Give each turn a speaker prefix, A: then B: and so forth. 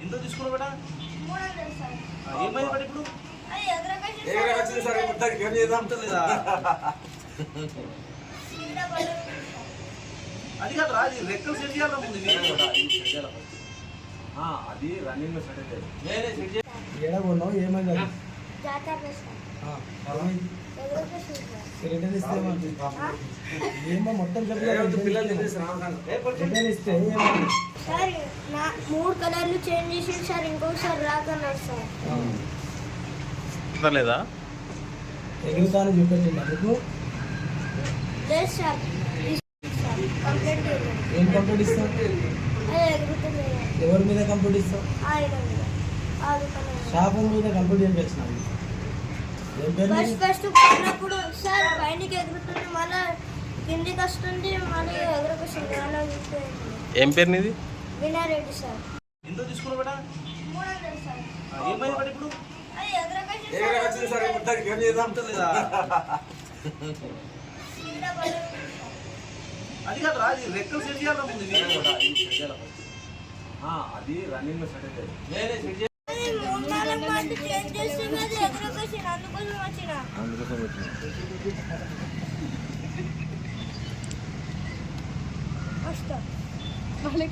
A: ఎంత తీసుకున్నావు బేటా?
B: 300 సార్.
A: ఏమైంది బేట ఇప్పుడు?
B: అది ఎదురుకొచ్చింది
C: వచ్చింది సార్ మొత్తానికి ఏం చేద్దాం
A: లేదా?
B: సీదా పడదు సార్.
A: అది కాదు రా, అది రెక్కలు సెట్ చేయాలి ముందు
C: అది రన్నింగ్ లో సెట్ అయితే
D: ఏడా కొన్నావు ఏమైంది అది?
B: జాతర సార్.
D: ఏమైంది?
B: ఎదురుకొచ్చింది సార్.
D: రిటర్న్ ఇస్తే ఏమంటుంది? ఏమో మొత్తం చెప్పలేదు.
C: పిల్లలు
D: రిటర్న్ ఇస్తే ఏమంటుంది?
B: సార్ నా 3 కలర్లు చేంజ్ చేసి సార్ ఇంకొకసారి రాకన్నారు సార్.
A: లేదా?
D: ఎగురుతాను చూపెట్టింది అందుకు.
B: లేదు సార్. కంప్లైంట్ చేయండి.
D: ఏం కంప్లీట్ ఇస్తావు?
B: అది ఎగురుతుంది
D: ఎవరి మీద కంప్లీట్ ఇస్తావు?
B: ఆయన మీద ఆ దుకాణం
D: షాపు మీద కంప్లీట్ చేయించినావు. ఏం పేరు నీది?
B: ఫస్ట్ కొన్నప్పుడు సార్ పైనకి ఎగురుతుంది మళ్ళీ కిందికి వస్తుంది మళ్ళీ ఎగురుకొస్తుంది అలా
A: ఏం పేరు నీది?
B: వినారెడ్డి సార్.
A: ఎంత తీసుకున్నావు బేటా?
B: 300 సార్.
A: ఏమైంది బేట ఇప్పుడు?
B: అది
C: వచ్చింది సార్ మొత్తానికి ఏం చేద్దాం
A: లేదా?
B: సీదా పడదు సార్.
A: అది కాదు రా, అది రెక్కలు సెట్ చేయాలి ముందు
C: అది రన్నింగ్ లో సెట్ అయితే
B: అది 3-4 మంది చేంజ్ చేస్తుంది అది ఎగురుకొచ్చింది అందుకోసం వచ్చిన వస్తా మళ్ళీ